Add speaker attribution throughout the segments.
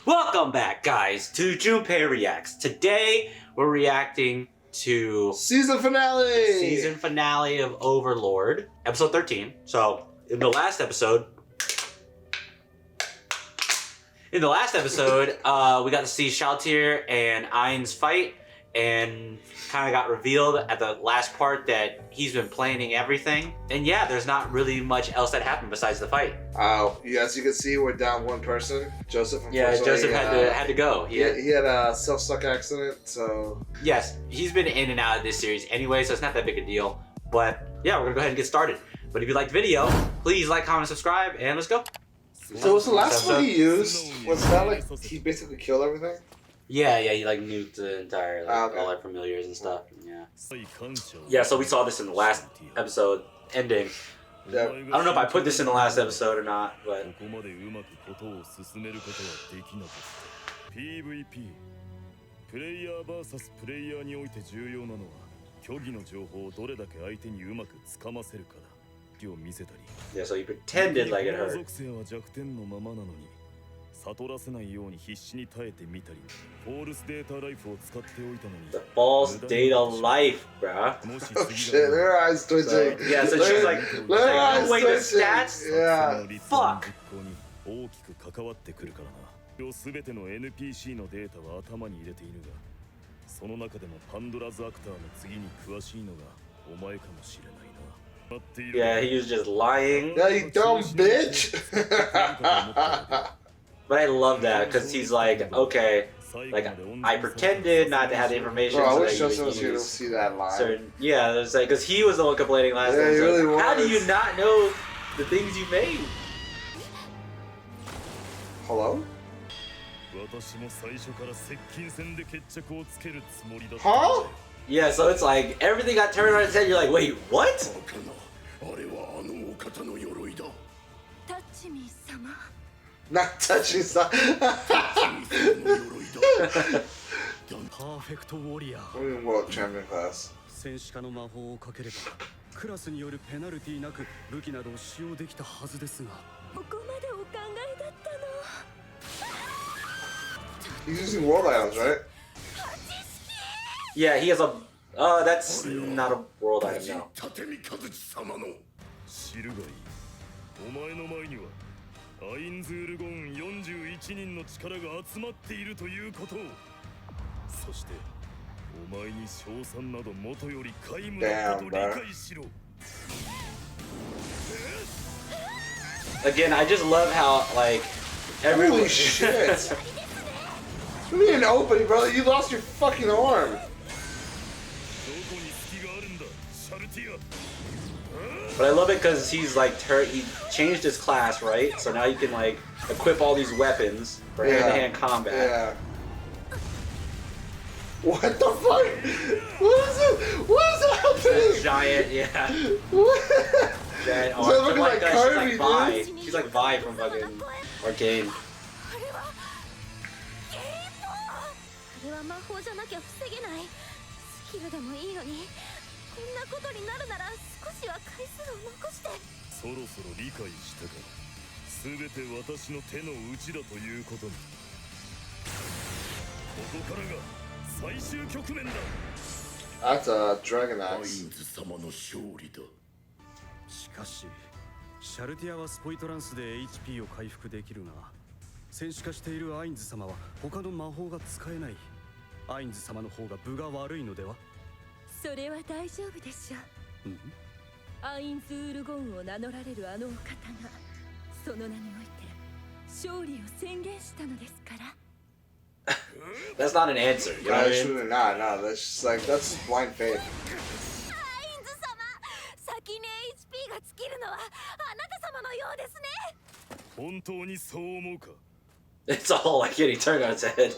Speaker 1: Welcome back, guys, to Junpei Reacts. Today, we're reacting to
Speaker 2: season finale
Speaker 1: of Overlord, episode 13. So, in the last episode, we got to see Shaltir and Ain's fight, and kind of got revealed at the last part that he's been planning everything. And yeah, there's not really much else that happened besides the fight.
Speaker 2: Oh, as you can see, we're down one person, Joseph.
Speaker 1: Yeah, Joseph had to go.
Speaker 2: He had a self-suck accident, so...
Speaker 1: Yes, he's been in and out of this series anyway, so it's not that big a deal. But yeah, we're gonna go ahead and get started. But if you liked the video, please like, comment, subscribe, and let's go.
Speaker 2: So was the last one he used, was that like, he basically killed everything?
Speaker 1: Yeah, he like nuked the entire, like, all our familiars and stuff. Yeah, so we saw this in the last episode ending.
Speaker 2: Yeah.
Speaker 1: I don't know if I put this in the last episode or not, but... Yeah, so he pretended like it hurt. The false data life, bruh.
Speaker 2: Oh shit, her eyes twitching.
Speaker 1: So, yeah, so she's like, oh, wait, the stats?
Speaker 2: Yeah.
Speaker 1: Fuck. Yeah, he was just lying.
Speaker 2: Yeah, you dumb bitch.
Speaker 1: But I love that because he's like, okay, like I pretended not to have the information.
Speaker 2: Bro, I
Speaker 1: so
Speaker 2: wish
Speaker 1: that
Speaker 2: Joseph was here to see that line.
Speaker 1: Certain, yeah, it's like because he was the one complaining last time.
Speaker 2: He really
Speaker 1: like,
Speaker 2: was.
Speaker 1: How do you not know the things you made?
Speaker 2: Hello? Huh?
Speaker 1: Yeah, so it's like everything got turned on its head. You're like, wait, what?
Speaker 2: Not touching stuff.
Speaker 3: Perfect warrior.
Speaker 2: World champion class. He's using world items, right?
Speaker 1: Yeah, he has a. That's not a world item, no.
Speaker 2: Damn, bro.
Speaker 1: Again, I just love how, like, everyone.
Speaker 2: Holy shit! You need an opening, brother. You lost your fucking arm.
Speaker 1: But I love it because he's like, he changed his class, right? So now you can like equip all these weapons for hand-to-hand combat.
Speaker 2: Yeah. What the fuck? What is it? What is happening?
Speaker 1: Giant, yeah.
Speaker 2: What?
Speaker 1: Giant
Speaker 2: Is
Speaker 1: arm.
Speaker 2: that looking like Kirby,
Speaker 1: she's like Vi.
Speaker 2: dude?
Speaker 1: She's like Vi from fucking Arcane.
Speaker 2: That's a dragon axe.
Speaker 3: しかし、シャルティアはスポイトランスで HP を回復できるが、戦士化しているアインズ様は他の魔法が使えない。アインズ様の方が分が悪いのでは？
Speaker 4: それは大丈夫でしょう。アインズウールゴンを名乗られるあのお方がその名において勝利を宣言したのですから。
Speaker 1: That's not an answer. You know what I
Speaker 2: That's
Speaker 1: mean?
Speaker 2: really not. No, that's just like that's blind faith.
Speaker 4: アインズ様、先に HP が尽きるのはあなた様のようですね。
Speaker 3: 本当にそう思うか？
Speaker 1: It's all like getting turned on its head.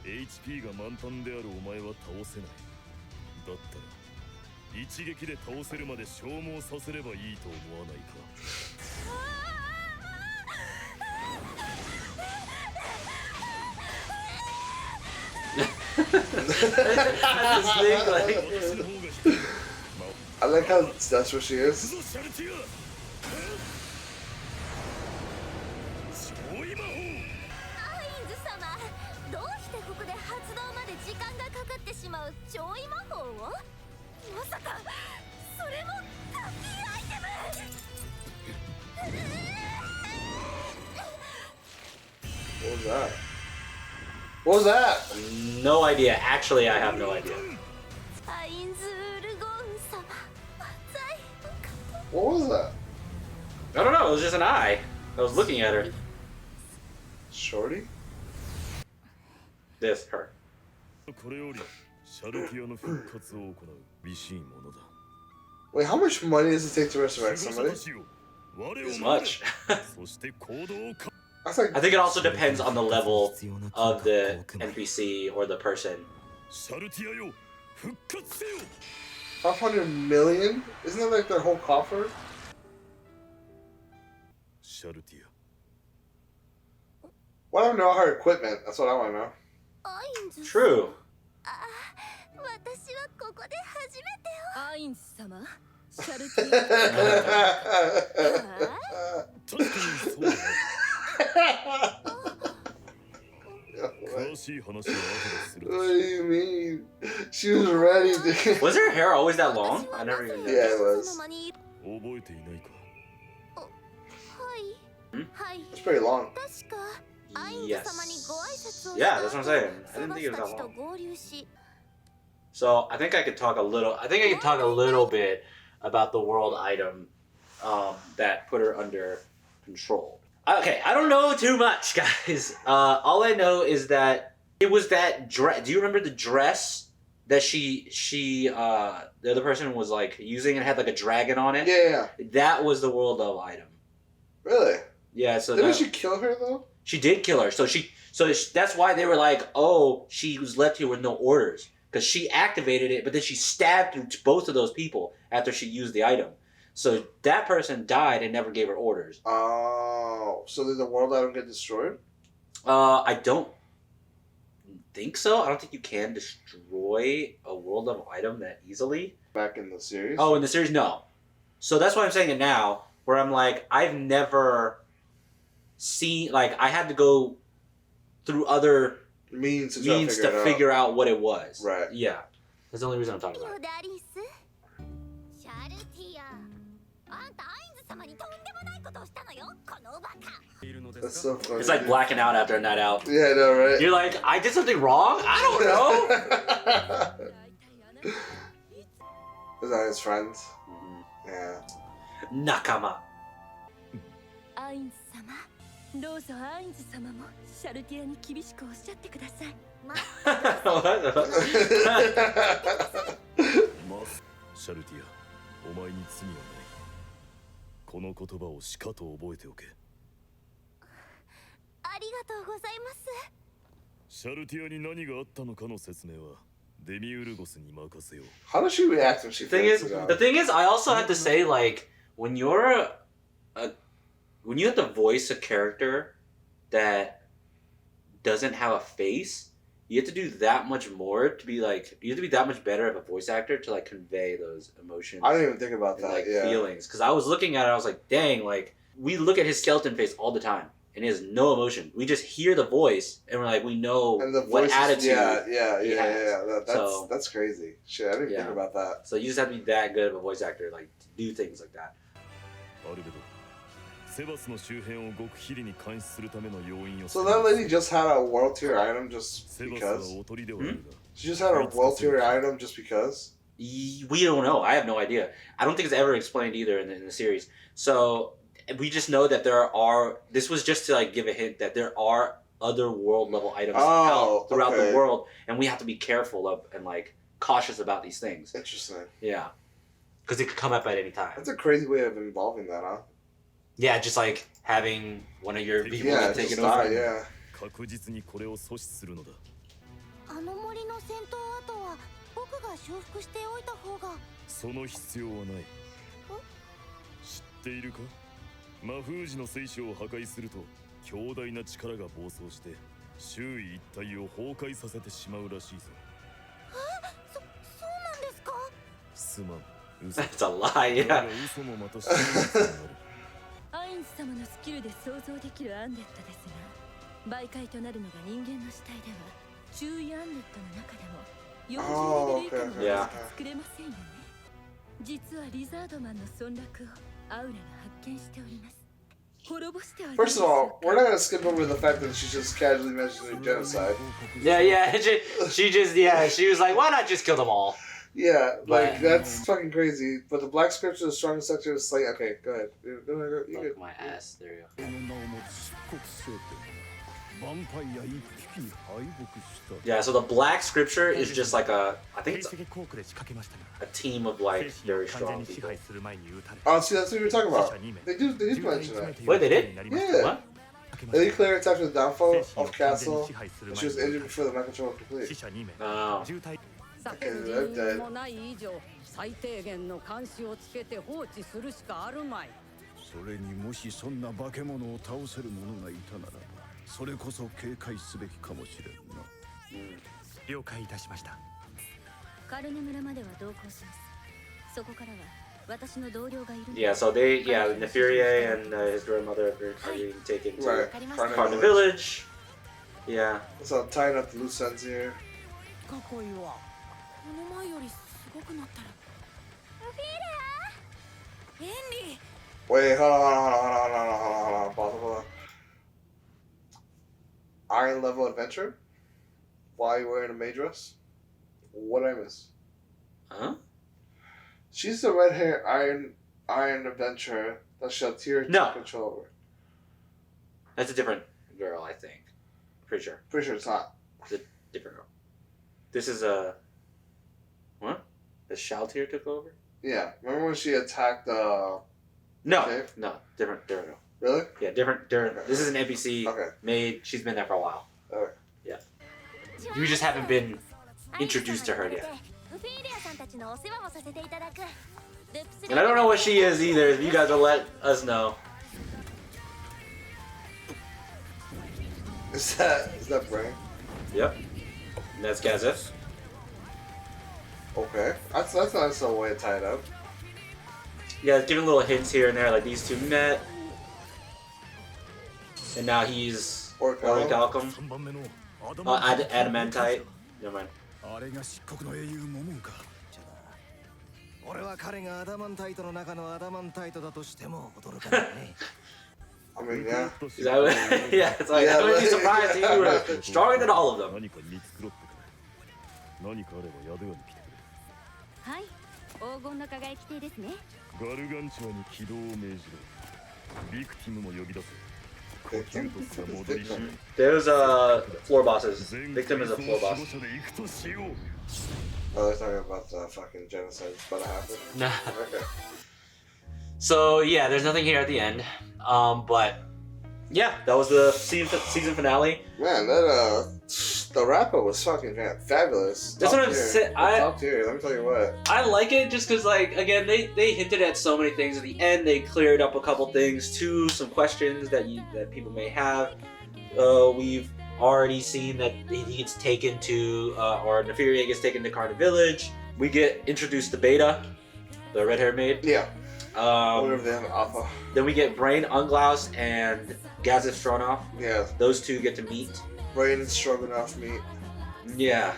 Speaker 3: HP が満タンであるお前は倒せない。だったら一撃で倒せるまで消耗させればいいと思わないか。
Speaker 2: I like how that's what she is.
Speaker 4: ズ様、どうしてここで発動まで時間がかかってしまう超威魔法を？まさかそれもハッピーアイテム。
Speaker 2: What was that? What was that?
Speaker 1: No idea. Actually, I have no idea.
Speaker 4: アインズ・ウルゴーン様、万歳。
Speaker 2: What was that?
Speaker 1: I don't know. It was just an eye. I was looking at her.
Speaker 2: Shorty?
Speaker 1: This, her.
Speaker 3: これよりシャルティアの復活を行う微しいものだ。
Speaker 2: Wait, how much money does it take to resurrect
Speaker 3: 守護
Speaker 2: somebody?
Speaker 3: 者たちよ、我を
Speaker 1: This
Speaker 3: 守れ。
Speaker 1: much.
Speaker 3: そして行動をか。
Speaker 2: That's like
Speaker 1: I think it also depends on the level of the NPC or the person.
Speaker 3: シャルティアよ、復活せよ。
Speaker 2: 500 million? Isn't that like their whole coffer?
Speaker 3: シャルティア。
Speaker 2: Why don't I know her equipment? That's what I want to know.
Speaker 4: アインズ。
Speaker 1: True.
Speaker 4: あ、私はここで初めてよ。アインズ様、シャルティ
Speaker 3: 確かにそうだ。 詳しい話は後でする。
Speaker 2: What do you mean? She was ready to.
Speaker 1: Was her hair always that long? I never even
Speaker 2: Yeah,
Speaker 1: noticed.
Speaker 2: it was.
Speaker 3: 覚えていないか。
Speaker 4: はい。はい。
Speaker 2: It's pretty long.
Speaker 4: 確かアインズ
Speaker 1: Yes.
Speaker 4: 様にご挨拶を
Speaker 1: Yeah, that's what I'm saying. I didn't think it was
Speaker 4: 私た
Speaker 1: that
Speaker 4: ちと
Speaker 1: long.
Speaker 4: 合流し、
Speaker 1: So I think I could talk a little. I think I could talk a little bit about the world item that put her under control. Okay, I don't know too much, guys. All I know is that it was that dress. Do you remember the dress that the other person was like using and had like a dragon on it?
Speaker 2: Yeah.
Speaker 1: That was the world level item.
Speaker 2: Really?
Speaker 1: Yeah. So
Speaker 2: Didn't
Speaker 1: that,
Speaker 2: she kill her though?
Speaker 1: she did kill her. So that's why they were like, oh, she was left here with no orders. Because she activated it, but then she stabbed through both of those people after she used the item. So that person died and never gave her orders.
Speaker 2: Oh, so did the world item get destroyed?
Speaker 1: I don't think so. I don't think you can destroy a world level item that easily.
Speaker 2: Back in the series?
Speaker 1: Oh, in the series, no. So that's why I'm saying it now, where I'm like, I've never seen, like, I had to go through other
Speaker 2: means to
Speaker 1: figure out what it was.
Speaker 2: Right.
Speaker 1: Yeah. That's the only reason I'm talking
Speaker 4: ヨ
Speaker 1: about it.
Speaker 4: ダリス、シャルティア、あんたアインズ様にとんでもないことをしたのよ、このおバカ。
Speaker 2: That's so funny.
Speaker 1: It's like blacking out after a night out.
Speaker 2: Yeah, I know, right?
Speaker 1: You're like, I did something wrong? I don't know.
Speaker 2: Is that his friends? Yeah.
Speaker 1: Nakama.
Speaker 4: アインズ様、どうぞアインズ様もシャルティアに厳しくおっしゃってください。
Speaker 3: まシャルティア、お前に罪はない。この言葉をしかと覚えておけ。
Speaker 4: ありがとうございます。
Speaker 3: シャルティアに何があったのかの説明はデミウルゴスに任せよう。
Speaker 2: How does she react when she
Speaker 1: The thing is, I also have to say, like, when you have to voice a character that doesn't have a face, you have to do that much more to be like, you have to be that much better of a voice actor to like convey those emotions.
Speaker 2: I didn't even think about
Speaker 1: and,
Speaker 2: that.
Speaker 1: like,
Speaker 2: Yeah.
Speaker 1: feelings. Because I was looking at it, I was like, dang, like, we look at his skeleton face all the time, and he has no emotion. We just hear the voice, and we're like, we know
Speaker 2: And the
Speaker 1: what
Speaker 2: voice.
Speaker 1: attitude.
Speaker 2: Yeah.
Speaker 1: he has.
Speaker 2: That's crazy. Shit, I didn't even think about that.
Speaker 1: So you just have to be that good of a voice actor, like, to do things like that.
Speaker 3: アルベド、セバスの周辺を極秘裏に監視するための要因を。
Speaker 2: So that lady just had a world tier item just
Speaker 3: セバスは
Speaker 2: because?
Speaker 3: おとりではあるが、
Speaker 2: She just had a world tier item just because?
Speaker 1: We don't know. I have no idea. I don't think it's ever explained either in the series. So we just know that this was just to like give a hint that there are other world level items out throughout the world, and we have to be careful of and like cautious about these things.
Speaker 2: Interesting.
Speaker 1: Yeah, because it could come up at any time.
Speaker 2: That's a crazy way of involving that, huh?
Speaker 1: Yeah, just like having one of your people
Speaker 2: Yeah,
Speaker 1: take
Speaker 2: just
Speaker 1: it over.
Speaker 2: die, yeah.
Speaker 3: 確実にこれを阻止するのだ。
Speaker 4: あの森の戦闘跡は僕が修復しておいた方が。
Speaker 3: その必要はない。知っているか？魔封じの水晶を破壊すると強大な力が暴走して周囲一帯を崩壊させてしまうらしいぞ。
Speaker 4: そうなんですか？
Speaker 3: すまん、嘘。
Speaker 1: That's a lie.
Speaker 3: だが
Speaker 1: Yeah.
Speaker 3: 嘘もまた真実になる。
Speaker 4: アインズ様のスキルで想像できるアンデッドですが、媒介となるのが人間の死体では、注意アンデッドの中でも40レベル以下のものしか作れませんよね。実はリザードマンの村落をアウラが発見しております。
Speaker 2: First of all, we're not gonna skip over the fact that she just casually mentioned genocide.
Speaker 1: Yeah, she just she was like, why not just kill them all?
Speaker 2: Yeah, like that's fucking crazy. But the black scripture, the strongest section is like, okay, go ahead. You
Speaker 1: Fuck my ass. There you go. Yeah, so the black scripture is just like I think it's a team of like very strong people.
Speaker 2: Oh, see, that's what you were talking about. They do mention that.
Speaker 1: Wait, they did?
Speaker 2: Yeah.
Speaker 1: What?
Speaker 2: Lady Claire attacked with the downfall of Castle, and she was injured before the mind control was complete.
Speaker 1: Oh.
Speaker 2: Okay, they're dead.
Speaker 3: それにもしそんな化け物を倒せる者がいたならば、それこそ警戒すべきかもしれんな。了解いたしました。
Speaker 4: カルネ村までは同行します。そこからは私の同僚がいる。
Speaker 1: Yeah, so Neferia and his grandmother are being taken to
Speaker 2: Right.
Speaker 1: Carter Village. Yeah.
Speaker 2: So tying up the loose ends here.
Speaker 4: ここいはこの前よりすごくなったら。フィーラー、ヘンリー。
Speaker 2: Wait, hold on. Pause. Iron level adventure? Why are you wearing a maid dress? What did I miss?
Speaker 1: Huh?
Speaker 2: She's the red hair iron adventurer that Shaltir
Speaker 1: No.
Speaker 2: took control over.
Speaker 1: That's a different girl, I think. Pretty sure.
Speaker 2: Pretty sure it's not.
Speaker 1: It's a different girl. This is a... What? The Shaltir took over?
Speaker 2: Yeah. Remember when she attacked
Speaker 1: No,
Speaker 2: Okay.
Speaker 1: no, different girl.
Speaker 2: Really?
Speaker 1: Yeah, different. This is an NPC
Speaker 2: Okay.
Speaker 1: maid. She's been there for a while.
Speaker 2: Okay.
Speaker 1: Yeah. You just haven't been introduced to her yet. And I don't know what she is either. If you guys will let us know.
Speaker 2: Is that Brain?
Speaker 1: Yep. And that's Gazeth.
Speaker 2: Okay. That's a nice little way to tie it up.
Speaker 1: Yeah, giving little hints here and there, like these two met. And now he's Orichalcum. Adamantite. Never mind.
Speaker 3: あれが漆黒の英雄モモンか。俺は彼がアダマンタイトの中のアダマンタイトだとしても驚かないね。
Speaker 2: I mean, yeah.
Speaker 1: Yeah, it's like, I wouldn't be surprised if you were stronger than all of them.
Speaker 3: 何か見繕ってくれ。何かあれば宿屋に来てくれ。
Speaker 4: はい、黄金の輝き亭ですね。
Speaker 3: ガルガンチュアに起動を命じろ。ビクティムも呼び出せ。
Speaker 1: There's floor bosses. Victim is a floor boss.
Speaker 2: Oh, they're talking about the fucking genocide that's about to happen.
Speaker 1: Nah.
Speaker 2: Okay.
Speaker 1: So yeah, there's nothing here at the end. But yeah, that was the season finale.
Speaker 2: Man, that the wrap up was fucking fabulous.
Speaker 1: That's what I'm saying.
Speaker 2: Top tier. Let me tell you what.
Speaker 1: I like it just because, like, again, they hinted at so many things at the end. They cleared up a couple things too, some questions that people may have. We've already seen that he gets taken to, or Neferia gets taken to Carter Village. We get introduced to Beta, the red-haired maid.
Speaker 2: Yeah. Whatever they have alpha.
Speaker 1: Then we get Brain, Unglaus, and Gazeth Stronov.
Speaker 2: Yeah.
Speaker 1: Those two get to meet.
Speaker 2: Brain and Stroganoff meet.
Speaker 1: Yeah.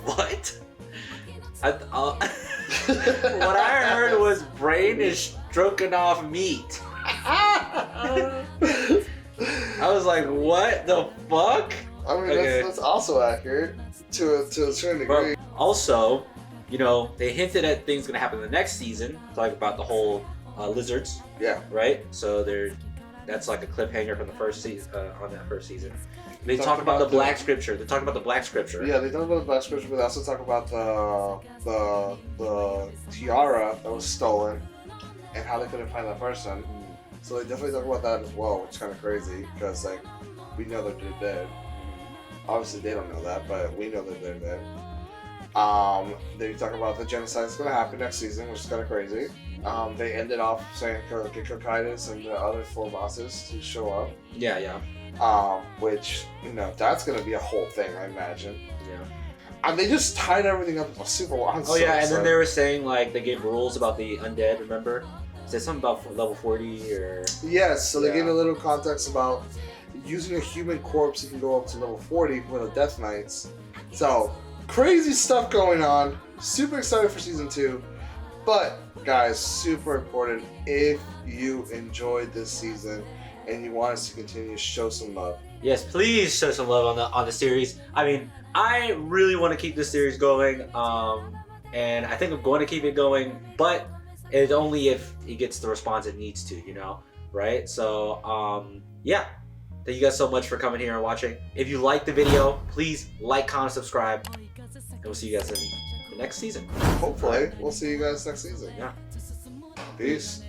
Speaker 1: What? What I heard was Brain is stroking off meat. I was like, what the fuck?
Speaker 2: I mean,
Speaker 1: Okay.
Speaker 2: that's also accurate to a certain degree.
Speaker 1: But also, you know, they hinted at things gonna happen in the next season. Talk about the whole lizards,
Speaker 2: Yeah.
Speaker 1: right? So that's like a cliffhanger from the first season on that first season. They
Speaker 2: Talked
Speaker 1: talk about the
Speaker 2: about
Speaker 1: black scripture. They talk about the black scripture.
Speaker 2: Yeah, they talk about the black scripture, but they also talk about the tiara that was stolen and how they couldn't find that person. So they definitely talk about that as well, which is kind of crazy because like we know that they're dead. Obviously, they don't know that, but we know that they're dead. They talk about the genocide that's going to happen next season, which is kind of crazy. They ended off saying get Kirkitis and the other 4 bosses to show up.
Speaker 1: Yeah.
Speaker 2: Which, you know, that's going to be a whole thing, I imagine.
Speaker 1: Yeah.
Speaker 2: And they just tied everything up super well.
Speaker 1: Oh yeah, and then they were saying like they gave rules about the undead. Remember? Said something about level 40 or...
Speaker 2: Yes, so they
Speaker 1: Yeah.
Speaker 2: gave a little context about using a human corpse. You can go up to level 40 with the Death Knights. So, crazy stuff going on. Super excited for season 2. But, guys, super important. If you enjoyed this season and you want us to continue, show some love.
Speaker 1: Yes, please show some love on the series. I mean, I really want to keep this series going, and I think I'm going to keep it going, but it's only if it gets the response it needs to, you know, right? So, yeah. Thank you guys so much for coming here and watching. If you liked the video, please like, comment, subscribe, and we'll see you guys in the next season.
Speaker 2: Hopefully, we'll see you guys next season.
Speaker 1: Yeah.
Speaker 2: Peace.